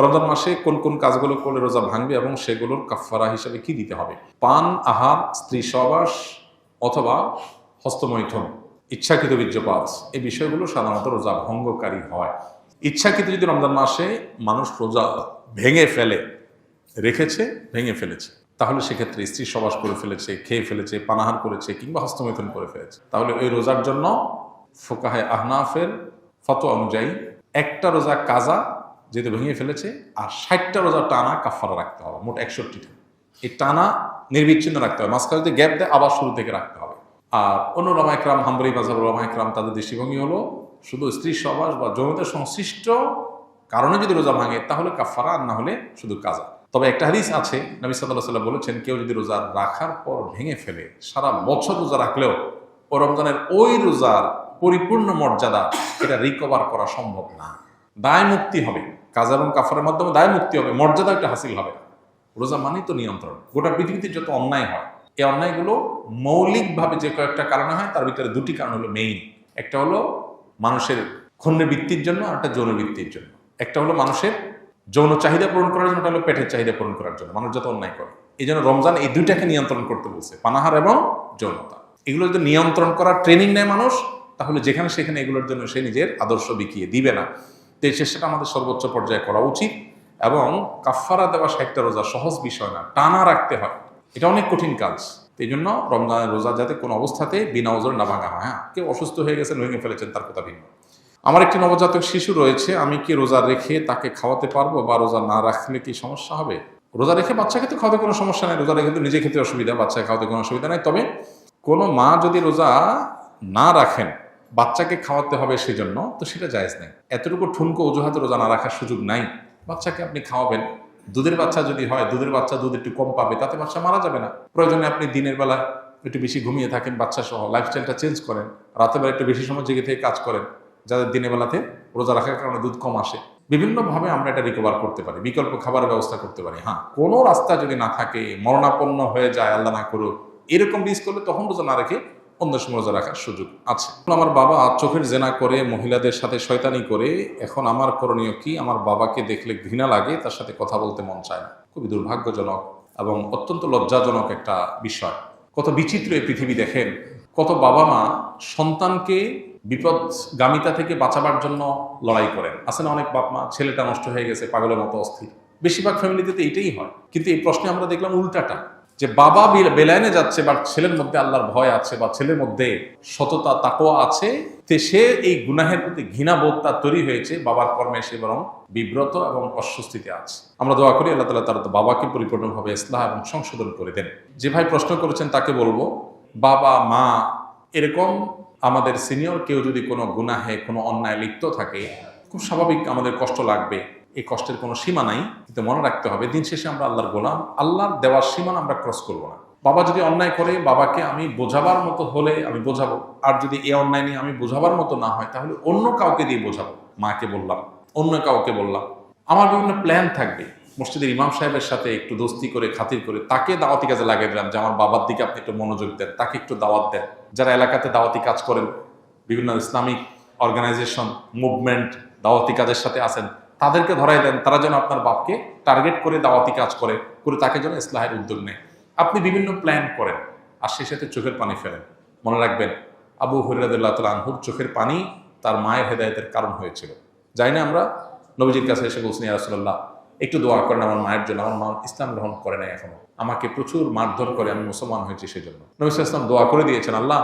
রমজান মাসে কোন কোন কাজগুলো করলে রোজা ভাঙবে এবং সেগুলোর কাফফারা হিসেবে কি দিতে হবে? পান, আহার, স্ত্রী সহবাস অথবা হস্তমৈথুন, ইচ্ছাকৃত বীর্যপাত, এই বিষয়গুলো সাধারণত রোজা ভঙ্গকারী হয়। ইচ্ছাকৃত যদি রমজান মাসে মানুষ রোজা ভেঙে ফেলে, রেখেছে ভেঙে ফেলেছে, তাহলে সেক্ষেত্রে স্ত্রী সহবাস করে ফেলেছে, খেয়ে ফেলেছে, পানাহার করেছে কিংবা হস্তমৈথুন করে ফেলেছে, তাহলে ওই রোজার জন্য ফুকাহে আহনাফের ফতোয়া অনুযায়ী একটা রোজা কাজা যেহেতু ভেঙে ফেলেছে, আর 60টা রোজা টানা কাফারা রাখতে হবে, মোট 61টা। এই টানা নির্বিচ্ছিন্ন রাখতে হবে, মাঝখানে যদি গ্যাপ দেয় আবার শুরু থেকে রাখতে হবে। আর অন্য ওলামা ইকরাম, হাম্বলী মাযহাবের ওলামা ইকরাম, তাদের দৃষ্টিভঙ্গি হলো শুধু স্ত্রী সহবাস বা যৌনতার সংশ্লিষ্ট কারণে যদি রোজা ভাঙে তাহলে কাফারা, আর না হলে শুধু কাজা। তবে একটা হাদিস আছে, নবী সাল্লাল্লাহু আলাইহি ওয়াসাল্লাম বলেছেন, কেউ যদি রোজা রাখার পর ভেঙে ফেলে, সারা বছর রোজা রাখলেও ও রমজানের ওই রোজার পরিপূর্ণ মর্যাদা এটা রিকভার করা সম্ভব না। দায় মুক্তি হবে, কাজা এবং কাফারের মাধ্যমে দায় মুক্তি হবে, মর্যাদা একটা হাসিল হবে। রোজা মানেই তো নিয়ন্ত্রণ। গোটা পৃথিবীতে যত অন্যায় হয়, এই অন্যায়গুলো মৌলিকভাবে যে কয়েকটা কারণে হয়, তার ভিতরে দুটি কারণ হলো মেইন। একটা হলো মানুষের ক্ষুণ্ণ বৃত্তির জন্য, আর একটা যৌন বৃত্তির জন্য। একটা হলো মানুষের যৌন চাহিদা পূরণ করার জন্য, একটা হলো পেটের চাহিদা পূরণ করার জন্য মানুষ যত অন্যায় করে। এই জন্য রমজান এই দুইটাকে নিয়ন্ত্রণ করতে বলছে, পানাহার এবং যৌনতা। এগুলো যদি নিয়ন্ত্রণ করার ট্রেনিং নেয় মানুষ, তাহলে যেখানে সেখানে এগুলোর জন্য সে নিজের আদর্শ বিকিয়ে দিবে না। তো এই চেষ্টাটা আমাদের সর্বোচ্চ পর্যায়ে করা উচিত। এবং কাফফারা দেওয়া 60টা রোজা সহজ বিষয় না, টানা রাখতে হয়, এটা অনেক কঠিন কাজ। এই জন্য রমজানের রোজা যাতে কোনো অবস্থাতে বিনা ওজরে না ভাঙা হয়। হ্যাঁ, কেউ অসুস্থ হয়ে গেছে, ভেঙে ফেলেছেন, তার কথা ভিন্ন। আমার একটি নবজাতক শিশু রয়েছে, আমি কি রোজা রেখে তাকে খাওয়াতে পারবো, বা রোজা না রাখলে কি সমস্যা হবে? রোজা রেখে বাচ্চাকে তো খাওয়াতে কোনো সমস্যা নেই, রোজা রেখে তো নিজে খেতে অসুবিধা, বাচ্চাকে খাওয়াতে কোনো অসুবিধা নেই। তবে কোনো মা যদি রোজা না রাখেন, বাচ্চাকে খাওয়াতে হবে সেজন্য, তো সেটা জায়েজ নেই। এতটুকু ঠুনকো অজুহাতে রোজা না রাখার সুযোগ নাই। বাচ্চাকে আপনি খাওয়াবেন, দুধের বাচ্চা যদি হয়, দুধের বাচ্চা দুধ একটু কম পাবে, তাতে বাচ্চা মারা যাবে না। প্রয়োজনে আপনি দিনের বেলা একটু বেশি ঘুমিয়ে থাকেন বাচ্চা সহ, লাইফস্টাইলটা চেঞ্জ করেন, রাতের বেলা একটু বেশি সময় জেগে থেকে কাজ করেন, যাদের দিনের বেলাতে রোজা রাখার কারণে দুধ কম আসে। বিভিন্নভাবে আমরা এটা রিকভার করতে পারি, বিকল্প খাবারের ব্যবস্থা করতে পারি। হ্যাঁ, কোনো রাস্তা যদি না থাকে, মরণাপন্ন হয়ে যায়, আল্লাহ না করুক, এরকম রিস্ক করলে তখন রোজা না রেখে অন্য সময় রোজা রাখার সুযোগ আছে। আমার বাবা চোখের জেনা করে, মহিলাদের সাথে শয়তানি করে, এখন আমার করণীয় কি? আমার বাবাকে দেখলে ঘৃণা লাগে, তার সাথে কথা বলতে মন চায় না। খুবই দুর্ভাগ্যজনক এবং অত্যন্ত লজ্জাজনক একটা বিষয়। কত বিচিত্র এই পৃথিবী দেখেন, কত বাবা মা সন্তানকে বিপদগামিতা থেকে বাঁচাবার জন্য লড়াই করেন। আছে না অনেক বাপ মা, ছেলেটা নষ্ট হয়ে গেছে, পাগলের মতো অস্থির। বেশিরভাগ ফ্যামিলিতে তো এইটাই হয়। কিন্তু এই প্রশ্নে আমরা দেখলাম উল্টাটা, যে বাবা বেলায়নে যাচ্ছে, বা ছেলের মধ্যে আল্লাহর ভয় আছে, বা ছেলের মধ্যে সততা তাকওয়া আছে, তে সে এই গুনাহের প্রতি ঘৃণাবোধ তার তৈরি হয়েছে, বাবার কর্মে সে বরং বিব্রত এবং অস্বস্তিতে আছে। আমরা দোয়া করি আল্লাহ তাআলা তার বাবাকে পরিপূর্ণভাবে ইসলাহ এবং সংশোধন করে দেন। যে ভাই প্রশ্ন করেছেন তাকে বলবো, বাবা মা এরকম আমাদের সিনিয়র কেউ যদি কোনো গুনাহে, কোনো অন্যায় লিপ্ত থাকে, খুব স্বাভাবিক আমাদের কষ্ট লাগবে। এই কষ্টের কোনো সীমা নাই, কিন্তু মনে রাখতে হবে দিন শেষে আমরা আল্লাহর গোলাম, আল্লাহর দেওয়ার সীমা আমরা ক্রস করবো না। বাবা যদি অন্যায় করে, বাবাকে আমি বোঝাবার মতো হলে আমি বোঝাবো, আর যদি এ অন্যায় নিয়ে আমি বোঝাবার মতো না হয়, তাহলে অন্য কাউকে দিয়ে বোঝাবো। মাকে বললাম, অন্য কাউকে বললাম। আমার বিভিন্ন প্ল্যান থাকবে, মসজিদের ইমাম সাহেবের সাথে একটু দোস্তি করে, খাতির করে তাকে দাওয়াতি কাজে লাগিয়ে দিলাম, যে আমার বাবার দিকে আপনি একটু মনোযোগ দেন, তাকে একটু দাওয়াত দেন। যারা এলাকাতে দাওয়াতি কাজ করেন, বিভিন্ন ইসলামিক অর্গানাইজেশন, মুভমেন্ট, দাওয়াতি কাজের সাথে আছেন, তাদেরকে ধরাই দেন, তারা যেন আপনার বাপকে টার্গেট করে দাওয়াতি কাজ করে তাকে যেন ইসলাহের উদ্যোগ নেয়। আপনি বিভিন্ন প্ল্যান করেন, আর সেই সাথে চোখের পানি ফেলেন। মনে রাখবেন, আবু হুরায়রা রাদিয়াল্লাহু তাআলা আনহুর চোখের পানি তার মায়ের হেদায়েতের কারণ হয়েছিল। যাই না আমরা নবীজির কাছে এসে বলছেন, ইয়া রাসূলুল্লাহ একটু দোয়া করেন আমার মায়ের জন্য, আমার মা ইসলাম গ্রহণ করে নাই এখনো, আমাকে প্রচুর মারধর করে, আমি মুসলমান হয়েছি সেজন্য। নবী সাল্লাল্লাহু আলাইহি ওয়াসাল্লাম দোয়া করে দিয়েছেন, আল্লাহ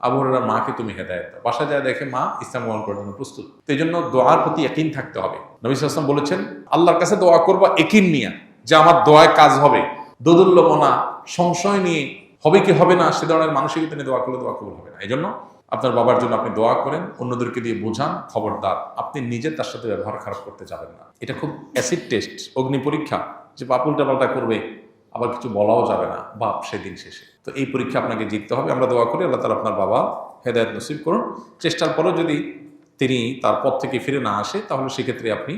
আবু হুরায়রার মাকে তুমি হেদায়েত দাও। বাসায় যায় দেখে মা ইসলাম গ্রহণ করার জন্য প্রস্তুত। তো এই জন্য দোয়ার প্রতি ইয়াকিন থাকতে হবে। নবী সাল্লাল্লাহু আলাইহি ওয়াসাল্লাম বলেছেন, আল্লাহর কাছে দোয়া করবা ইয়াকিন নিয়ে, যে আমার দোয়ায় কাজ হবে। দোদুল্যমনা, সংশয় নিয়ে হবে কি হবে না সে ধরনের মানসিকতা নিয়ে দোয়া করলে দোয়া কবুল হবে না। এই জন্য আপনার বাবার জন্য আপনি দোয়া করেন, অন্যদেরকে দিয়ে বোঝান, খবরদার আপনি নিজে তার সাথে ব্যবহার খারাপ করতে যাবেন না। এটা খুব অ্যাসিড টেস্ট, অগ্নি পরীক্ষা, যে বাপ উল্টাপাল্টা করবে, আবার কিছু বলাও যাবে না বাপ সেদিন শেষে। তো এই পরীক্ষা আপনাকে জিততে হবে। আমরা দোয়া করি আল্লাহ তাআলা আপনার বাবা হেদায়েত নসিব করুন। চেষ্টার পরেও যদি তিনি তার পথ থেকে ফিরে না আসে, তাহলে সেক্ষেত্রে আপনি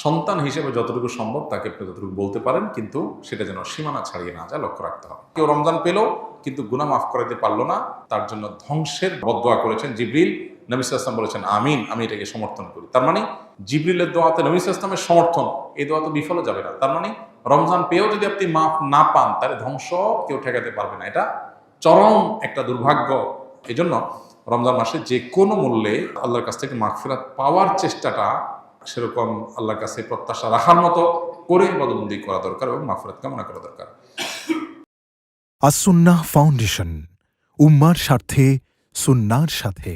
সন্তান হিসেবে যতটুকু সম্ভব তাকে আপনি যতটুকু বলতে পারেন, কিন্তু সেটা যেন সীমানা ছাড়িয়ে না যায়, লক্ষ্য রাখতে হবে। কেউ রমজান পেল কিন্তু গুনাহ মাফ করাতে পারলো না, তার জন্য ধ্বংসের বদদোয়া করেছেন জিবরিল নবী সাল্লাল্লাহু আলাইহি ওয়াসাল্লাম বলেছেন আমিন, আমি এটাকে সমর্থন করি। তার মানে জিবরিলের দোয়াতে নবী সাল্লাল্লাহু আলাইহি ওয়াসাল্লামের সমর্থন, এই দোয়া তো বিফলে যাবে না। তার মানে রমজান পেয়েও যদি আপনি মাফ না পান, তাহলে ধ্বংস কেউ ঠেকাতে পারবে না, এটা চরম একটা দুর্ভাগ্য। এই জন্য রমজান মাসে যে কোনো মূল্যে আল্লাহর কাছ থেকে মাগফিরাত পাওয়ার চেষ্টাটা সেরকম আল্লাহর কাছে প্রত্যাশা রাখার মতো করে ইবাদতবন্দি করা দরকার এবং মাগফিরাত কামনা করা দরকার। আসুন্নাহ ফাউন্ডেশন, উম্মার স্বার্থে সুন্নাহর সাথে।